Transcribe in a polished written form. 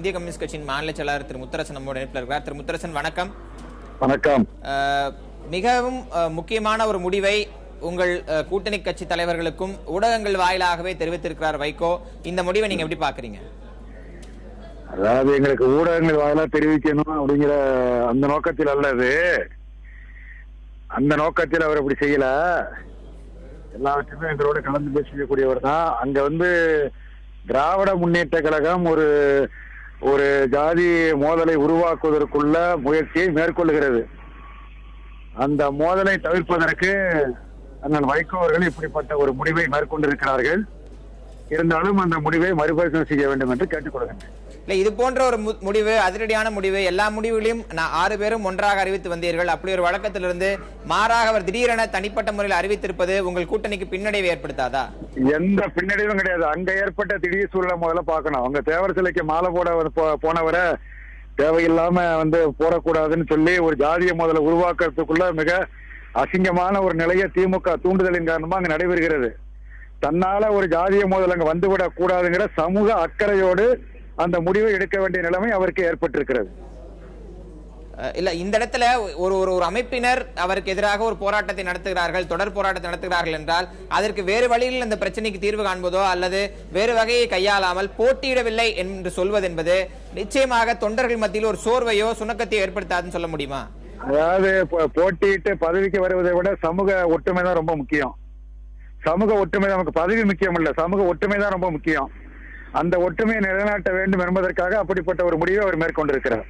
இந்திய கம்யூனிஸ்ட் கட்சியின் மாநில செயலாளர் திரு முத்தரசன் நம்மோடு இணைப்பில் இருக்கிறார். திரு முத்தரசன் வணக்கம். வணக்கம். மிகவும் முக்கியமான ஒரு முடிவை உங்கள் கூட்டணி கட்சி தலைவர்களுக்கும் ஊடகங்கள் வாயிலாகவே தெரிவித்திருக்கிறார் வைகோ. இந்த முடிவை நீங்க எப்படி பாக்குறீங்க? அதாவது எங்களுக்கு ஊடகங்கள் வாயிலாக தெரிவிக்கணும் அப்படிங்கிற அந்த நோக்கத்தில் அல்லது, அந்த நோக்கத்தில் அவர் அப்படி செய்யல. எல்லாவற்றையுமே எங்களோட கலந்து பேசக்கூடியவர் தான். அங்க திராவிட முன்னேற்ற கழகம் ஒரு ஜாதி மோதலை உருவாக்குவதற்குள்ள முயற்சியை மேற்கொள்ளுகிறது. அந்த மோதலை தவிர்ப்பதற்கு அண்ணன் வைகோ அவர்கள் இப்படிப்பட்ட ஒரு முடிவை மேற்கொண்டிருக்கிறார்கள். இருந்தாலும் அந்த முடிவை மறுபரிசீலனை செய்ய வேண்டும் என்று கேட்டுக்கொள்கின்றேன். இது போன்ற ஒரு முடிவு, அதிரடியான முடிவு, எல்லா முடிவுகளையும் 6 பேரும் ஒன்றாக அறிவித்து வந்தீர்கள். அப்படி ஒரு வழக்கத்திலிருந்து மாறாக அவர் திடீரென தனிப்பட்ட முறையில் அறிவித்திருப்பது உங்கள் கூட்டணிக்கு பின்னடைவை ஏற்படுத்தாதா? எந்த பின்னடைவும் கிடையாது. அங்க ஏற்பட்ட திடீர் சூழலை முதல்ல பார்க்கணும். அவங்க தேவர் சிலைக்கு மாலை போனவரை தேவையில்லாம போடக்கூடாதுன்னு சொல்லி ஒரு ஜாதிய மோதலை உருவாக்குறதுக்குள்ள மிக அசிங்கமான ஒரு நிலையை திமுக தூண்டுதலின் காரணமா அங்க நடைபெறுகிறது. தன்னால ஒரு ஜாதிய மோதல் அங்க வந்துவிடக் கூடாதுங்கிற சமூக அக்கறையோடு அந்த முடிவை எடுக்க வேண்டிய நிலைமை அவருக்கு ஏற்பட்டிருக்கிறது. இல்ல, இந்த இடத்துல ஒரு அமைப்பினர் அவருக்கு எதிராக ஒரு போராட்டத்தை நடத்துகிறார்கள், தொடர் போராட்டத்தை நடத்துகிறார்கள் என்றால் அதற்கு வேறு வழியில் அந்த பிரச்சனைக்கு தீர்வு காண்பதோ அல்லது வேறு வகையை கையாளாமல் போட்டியிடவில்லை என்று சொல்வது என்பது நிச்சயமாக தொண்டர்கள் மத்தியில் ஒரு சோர்வையோ சுணக்கத்தையோ ஏற்படுத்தாதுன்னு சொல்ல முடியுமா? அதாவது போட்டியிட்டு பதவிக்கு வருவதை விட சமூக ஒற்றுமை தான் ரொம்ப முக்கியம். சமூக ஒற்றுமை நமக்கு பதவி முக்கியம் இல்ல, சமூக ஒற்றுமை தான் ரொம்ப முக்கியம். அந்த ஒற்றுமையை நிலைநாட்ட வேண்டும் என்பதற்காக அப்படிப்பட்ட ஒரு முடிவை அவர் மேற்கொண்டிருக்கிறார்.